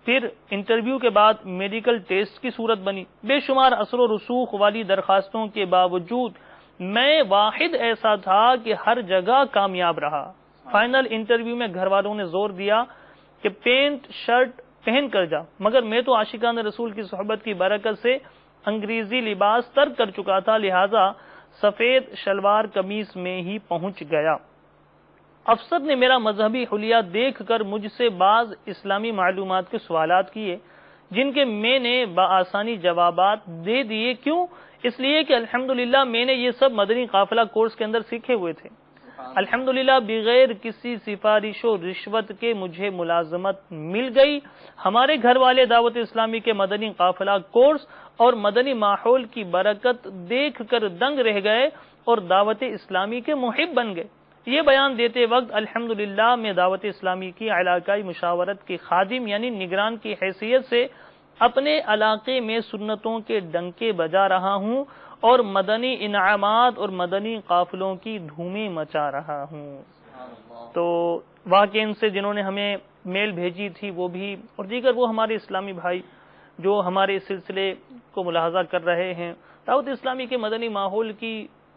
پھر انٹرویو کے بعد میڈیکل ٹیسٹ کی صورت بنی. بے شمار اثر و رسوخ والی درخواستوں کے باوجود میں واحد ایسا تھا کہ ہر جگہ کامیاب رہا. فائنل انٹرویو میں گھر والوں نے زور دیا کہ پینٹ شرٹ پہن کر جا، مگر میں تو عاشقان رسول کی صحبت کی برکت سے انگریزی لباس ترک کر چکا تھا، لہذا سفید شلوار قمیص میں ہی پہنچ گیا. افسر نے میرا مذہبی حلیہ دیکھ کر مجھ سے بعض اسلامی معلومات کے سوالات کیے، جن کے میں نے بآسانی جوابات دے دیے. کیوں؟ اس لیے کہ الحمدللہ میں نے یہ سب مدنی قافلہ کورس کے اندر سیکھے ہوئے تھے. الحمدللہ بغیر کسی سفارش و رشوت کے مجھے ملازمت مل گئی. ہمارے گھر والے دعوت اسلامی کے مدنی قافلہ کورس اور مدنی ماحول کی برکت دیکھ کر دنگ رہ گئے اور دعوت اسلامی کے محب بن گئے. یہ بیان دیتے وقت الحمدللہ میں دعوت اسلامی کی علاقائی مشاورت کے خادم یعنی نگران کی حیثیت سے اپنے علاقے میں سنتوں کے ڈنکے بجا رہا ہوں اور مدنی انعامات اور مدنی قافلوں کی دھومیں مچا رہا ہوں. تو واقعین سے جنہوں نے ہمیں میل بھیجی تھی وہ بھی، اور دیگر وہ ہمارے اسلامی بھائی جو ہمارے اس سلسلے کو ملاحظہ کر رہے ہیں. دعوت اسلامی کے مدنی ماحول کی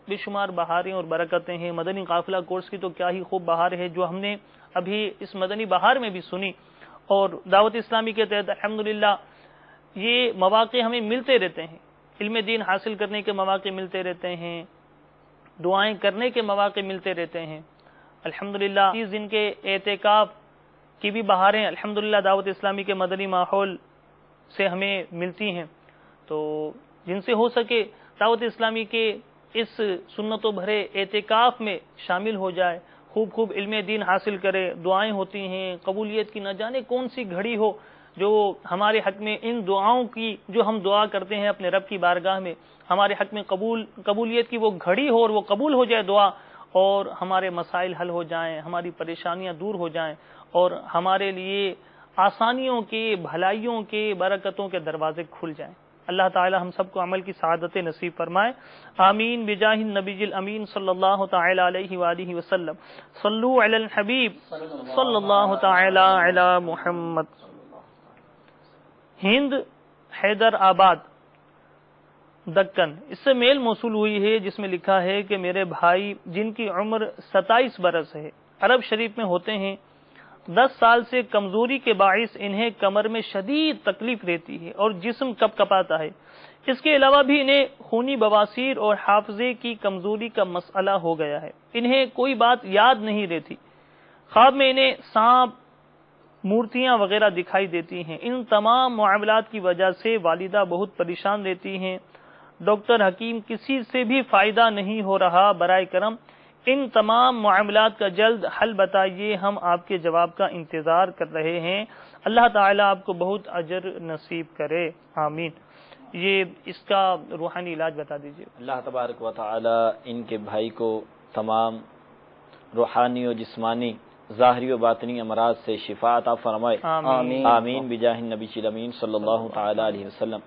بے شمار بہاریں اور برکتیں ہیں. مدنی قافلہ کورس کی تو کیا ہی خوب بہار ہے جو ہم نے ابھی اس مدنی بہار میں بھی سنی. اور دعوت اسلامی کے تحت الحمدللہ یہ مواقع ہمیں ملتے رہتے ہیں، علم دین حاصل کرنے کے مواقع ملتے رہتے ہیں، دعائیں کرنے کے مواقع ملتے رہتے ہیں. الحمدللہ 30 دن کے اعتکاف کی بھی بہاریں الحمدللہ دعوت اسلامی کے مدنی ماحول سے ہمیں ملتی ہیں. تو جن سے ہو سکے دعوت اسلامی کے اس سنتوں بھرے اعتکاف میں شامل ہو جائے، خوب خوب علم دین حاصل کرے. دعائیں ہوتی ہیں، قبولیت کی نہ جانے کون سی گھڑی ہو جو ہمارے حق میں ان دعاؤں کی جو ہم دعا کرتے ہیں اپنے رب کی بارگاہ میں، ہمارے حق میں قبولیت کی وہ گھڑی ہو اور وہ قبول ہو جائے دعا، اور ہمارے مسائل حل ہو جائیں، ہماری پریشانیاں دور ہو جائیں اور ہمارے لیے آسانیوں کے، بھلائیوں کے، برکتوں کے دروازے کھل جائیں. اللہ تعالی ہم سب کو عمل کی سعادت نصیب فرمائے. آمین بجاہ النبی الامین صلی اللہ تعالی علیہ وآلہ وسلم. صلو علی الحبیب صلی اللہ تعالی علی محمد. ہند حیدر آباد دکن، اس سے میل موصول ہوئی ہے جس میں لکھا ہے کہ میرے بھائی جن کی عمر 27 برس ہے عرب شریف میں ہوتے ہیں. 10 سال سے کمزوری کے باعث انہیں کمر میں شدید تکلیف رہتی ہے اور جسم کپ کپاتا ہے. اس کے علاوہ بھی انہیں خونی بواسیر اور حافظے کی کمزوری کا مسئلہ ہو گیا ہے. انہیں کوئی بات یاد نہیں رہتی. خواب میں انہیں سانپ، مورتیاں وغیرہ دکھائی دیتی ہیں. ان تمام معاملات کی وجہ سے والدہ بہت پریشان رہتی ہیں. ڈاکٹر حکیم کسی سے بھی فائدہ نہیں ہو رہا. برائے کرم ان تمام معاملات کا جلد حل بتائیے. ہم آپ کے جواب کا انتظار کر رہے ہیں. اللہ تعالیٰ آپ کو بہت اجر نصیب کرے. آمین. یہ اس کا روحانی علاج بتا دیجیے. اللہ تبارک و تعالی ان کے بھائی کو تمام روحانی و جسمانی، ظاہری و باطنی امراض سے شفا عطا فرمائے. آمین. آمین بجاہ النبی الامین صلی اللہ تعالی علیہ وسلم.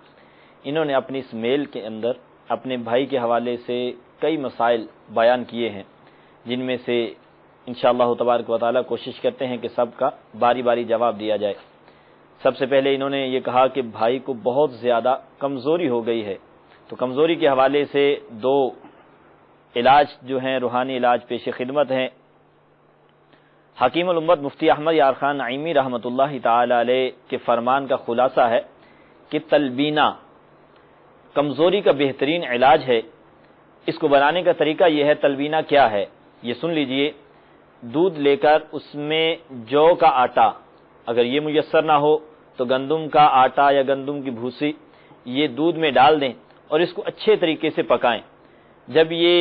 انہوں نے اپنی اس میل کے اندر اپنے بھائی کے حوالے سے کئی مسائل بیان کیے ہیں، جن میں سے انشاءاللہ تبارک و تعالی کوشش کرتے ہیں کہ سب کا باری باری جواب دیا جائے. سب سے پہلے انہوں نے یہ کہا کہ بھائی کو بہت زیادہ کمزوری ہو گئی ہے. تو کمزوری کے حوالے سے 2 علاج جو ہیں روحانی علاج پیش خدمت ہیں. حکیم الامت مفتی احمد یار خان نعیمی رحمۃ اللہ تعالی علیہ کے فرمان کا خلاصہ ہے کہ تلبینہ کمزوری کا بہترین علاج ہے. اس کو بنانے کا طریقہ یہ ہے. تلبینہ کیا ہے یہ سن لیجئے. دودھ لے کر اس میں جو کا آٹا، اگر یہ میسر نہ ہو تو گندم کا آٹا یا گندم کی بھوسی، یہ دودھ میں ڈال دیں اور اس کو اچھے طریقے سے پکائیں. جب یہ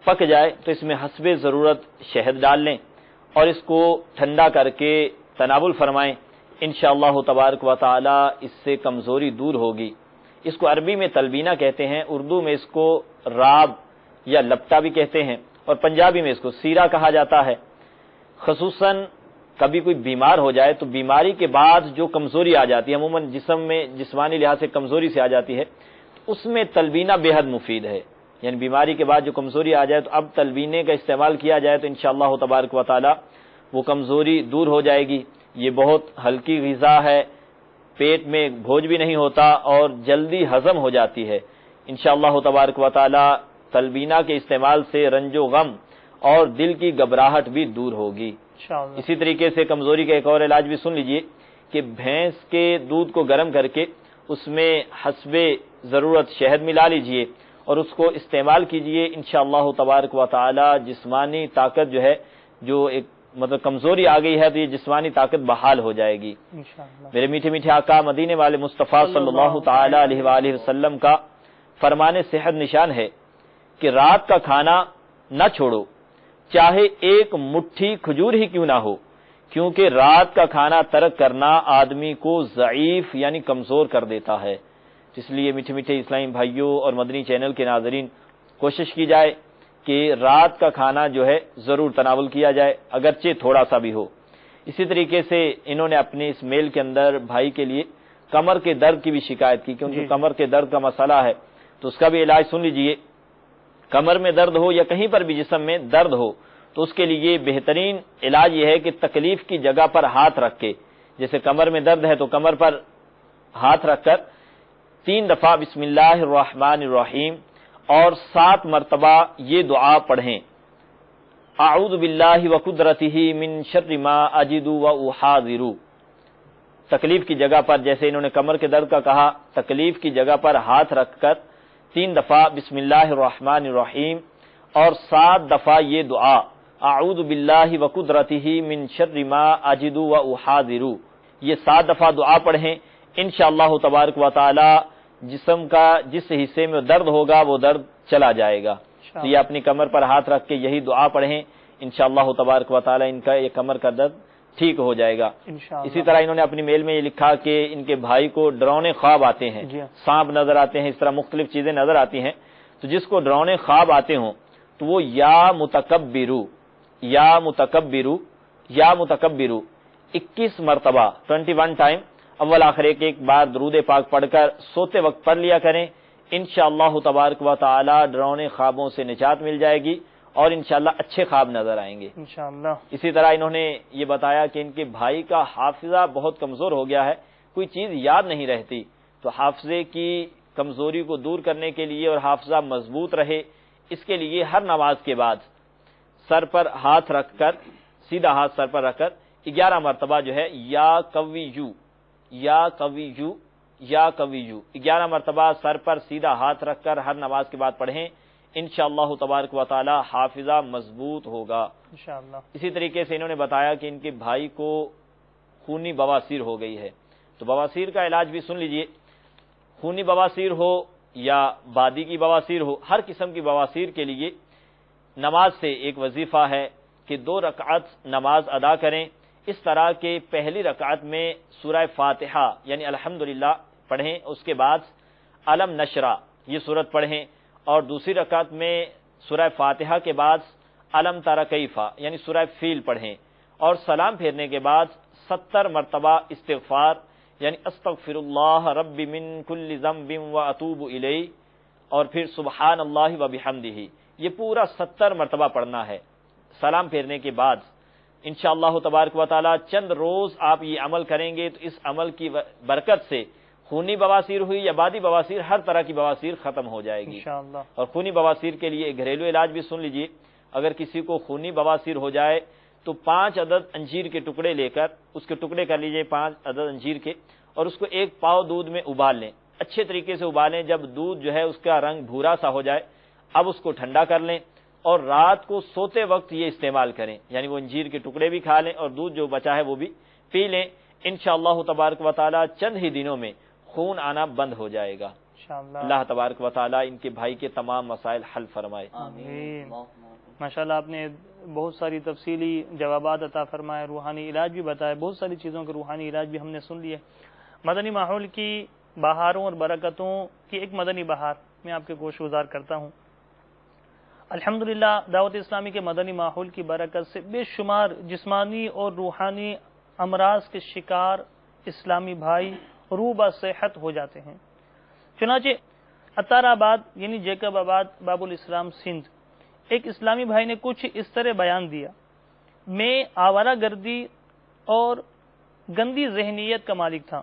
پک جائے تو اس میں حسب ضرورت شہد ڈال لیں اور اس کو ٹھنڈا کر کے تناول فرمائیں. انشاءاللہ تبارک و تعالی اس سے کمزوری دور ہوگی. اس کو عربی میں تلبینہ کہتے ہیں، اردو میں اس کو راب یا لپٹا بھی کہتے ہیں، اور پنجابی میں اس کو سیرا کہا جاتا ہے. خصوصاً کبھی کوئی بیمار ہو جائے تو بیماری کے بعد جو کمزوری آ جاتی ہے، عموماً جسم میں جسمانی لحاظ سے کمزوری سے آ جاتی ہے، اس میں تلبینہ بے حد مفید ہے. یعنی بیماری کے بعد جو کمزوری آ جائے تو اب تلبینے کا استعمال کیا جائے تو انشاءاللہ تبارک و تعالی وہ کمزوری دور ہو جائے گی. یہ بہت ہلکی غذا ہے، پیٹ میں بوجھ بھی نہیں ہوتا اور جلدی ہضم ہو جاتی ہے۔ انشاءاللہ تبارک و تعالی تلبینہ کے استعمال سے رنج و غم اور دل کی گھبراہٹ بھی دور ہوگی۔ اسی طریقے سے کمزوری کا ایک اور علاج بھی سن لیجئے کہ بھینس کے دودھ کو گرم کر کے اس میں حسب ضرورت شہد ملا لیجئے اور اس کو استعمال کیجئے۔ انشاءاللہ تبارک و تعالی جسمانی طاقت جو ہے، جو ایک مطلب کمزوری آ گئی ہے، تو یہ جسمانی طاقت بحال ہو جائے گی۔ میرے میٹھے میٹھے آقا مدینے والے مصطفیٰ صلی اللہ تعالی علیہ وآلہ وسلم کا فرمان صحت نشان ہے کہ رات کا کھانا نہ چھوڑو، چاہے ایک مٹھی کھجور ہی کیوں نہ ہو، کیونکہ رات کا کھانا ترک کرنا آدمی کو ضعیف یعنی کمزور کر دیتا ہے۔ اس لیے میٹھے میٹھے اسلامی بھائیوں اور مدنی چینل کے ناظرین، کوشش کی جائے کہ رات کا کھانا جو ہے ضرور تناول کیا جائے، اگرچہ تھوڑا سا بھی ہو۔ اسی طریقے سے انہوں نے اپنے اس میل کے اندر بھائی کے لیے کمر کے درد کی بھی شکایت کی، کیونکہ کمر کے درد کا مسئلہ ہے، تو اس کا بھی علاج سن لیجئے۔ کمر میں درد ہو یا کہیں پر بھی جسم میں درد ہو تو اس کے لیے بہترین علاج یہ ہے کہ تکلیف کی جگہ پر ہاتھ رکھ کے، جیسے کمر میں درد ہے تو کمر پر ہاتھ رکھ کر 3 دفعہ بسم اللہ الرحمن الرحیم اور 7 مرتبہ یہ دعا پڑھیں، اعوذ باللہ وقدرتہ من شر ما اجد واحاذر۔ تکلیف کی جگہ پر، جیسے انہوں نے کمر کے درد کا کہا، تکلیف کی جگہ پر ہاتھ رکھ کر 3 دفعہ بسم اللہ الرحمن الرحیم اور 7 دفعہ یہ دعا، اعوذ باللہ وقدرتہ من شر ما اجد واحاذر، یہ 7 دفعہ دعا پڑھیں۔ انشاءاللہ تبارک و تعالی جسم کا جس حصے میں درد ہوگا وہ درد چلا جائے گا۔ تو یہ اپنی کمر پر ہاتھ رکھ کے یہی دعا پڑھیں، انشاءاللہ تبارک و تعالی ان کا یہ کمر کا درد ٹھیک ہو جائے گا۔ اسی طرح انہوں نے اپنی میل میں یہ لکھا کہ ان کے بھائی کو ڈراؤنے خواب آتے ہیں، سانپ نظر آتے ہیں، اس طرح مختلف چیزیں نظر آتی ہیں، تو جس کو ڈراؤنے خواب آتے ہوں تو وہ یا متکبرو 21 مرتبہ 21 ٹائم اول آخر ایک بار درود پاک پڑھ کر سوتے وقت پڑھ لیا کریں۔ انشاءاللہ تبارک و تعالی ڈراؤنے خوابوں سے نجات مل جائے گی اور انشاءاللہ اچھے خواب نظر آئیں گے انشاءاللہ۔ اسی طرح انہوں نے یہ بتایا کہ ان کے بھائی کا حافظہ بہت کمزور ہو گیا ہے، کوئی چیز یاد نہیں رہتی، تو حافظے کی کمزوری کو دور کرنے کے لیے اور حافظہ مضبوط رہے، اس کے لیے ہر نماز کے بعد سر پر ہاتھ رکھ کر، سیدھا ہاتھ سر پر رکھ کر 11 مرتبہ جو ہے یا قویو 11 مرتبہ سر پر سیدھا ہاتھ رکھ کر ہر نماز کے بعد پڑھیں، انشاءاللہ تبارک و تعالی حافظہ مضبوط ہوگا انشاءاللہ۔ اسی طریقے سے انہوں نے بتایا کہ ان کے بھائی کو خونی بواسیر ہو گئی ہے، تو بواسیر کا علاج بھی سن لیجئے۔ خونی بواسیر ہو یا بادی کی بواسیر ہو، ہر قسم کی بواسیر کے لیے نماز سے ایک وظیفہ ہے کہ 2 رکعت نماز ادا کریں، اس طرح کہ پہلی رکعت میں سورہ فاتحہ یعنی الحمدللہ پڑھیں، اس کے بعد علم نشرہ یہ سورت پڑھیں، اور دوسری رکعت میں سورہ فاتحہ کے بعد علم تر کیفا یعنی سورہ فیل پڑھیں، اور سلام پھیرنے کے بعد 70 مرتبہ استغفار یعنی استغفر اللہ رب من کل ذنب واتوب الیہ، اور پھر سبحان اللہ وبحمدہ، یہ پورا 70 مرتبہ پڑھنا ہے سلام پھیرنے کے بعد۔ انشاءاللہ تبارک و تعالی چند روز آپ یہ عمل کریں گے تو اس عمل کی برکت سے خونی بواسیر ہوئی یا بادی بواسیر، ہر طرح کی بواسیر ختم ہو جائے گی انشاءاللہ۔ اور خونی بواسیر کے لیے ایک گھریلو علاج بھی سن لیجئے، اگر کسی کو خونی بواسیر ہو جائے تو 5 عدد انجیر کے ٹکڑے لے کر اس کے ٹکڑے کر لیجئے 5 عدد انجیر کے، اور اس کو 1 پاؤ دودھ میں ابال لیں، اچھے طریقے سے ابالیں، جب دودھ جو ہے اس کا رنگ بھورا سا ہو جائے اب اس کو ٹھنڈا کر لیں، اور رات کو سوتے وقت یہ استعمال کریں، یعنی وہ انجیر کے ٹکڑے بھی کھا لیں اور دودھ جو بچا ہے وہ بھی پی لیں، انشاءاللہ تبارک و تعالی چند ہی دنوں میں خون آنا بند ہو جائے گا انشاءاللہ۔ اللہ تبارک و تعالی ان کے بھائی کے تمام مسائل حل فرمائے آمین۔ ماشاءاللہ آپ نے بہت ساری تفصیلی جوابات عطا فرمائے، روحانی علاج بھی بتائے، بہت ساری چیزوں کے روحانی علاج بھی ہم نے سن لیے۔ مدنی ماحول کی بہاروں اور برکتوں کی ایک مدنی بہار میں آپ کے گوش گزار کرتا ہوں۔ الحمدللہ دعوت اسلامی کے مدنی ماحول کی برکت سے بے شمار جسمانی اور روحانی امراض کے شکار اسلامی بھائی روبہ صحت ہو جاتے ہیں۔ چنانچہ عطار آباد یعنی جیکب آباد باب الاسلام سندھ ایک اسلامی بھائی نے کچھ اس طرح بیان دیا، میں آوارہ گردی اور گندی ذہنیت کا مالک تھا،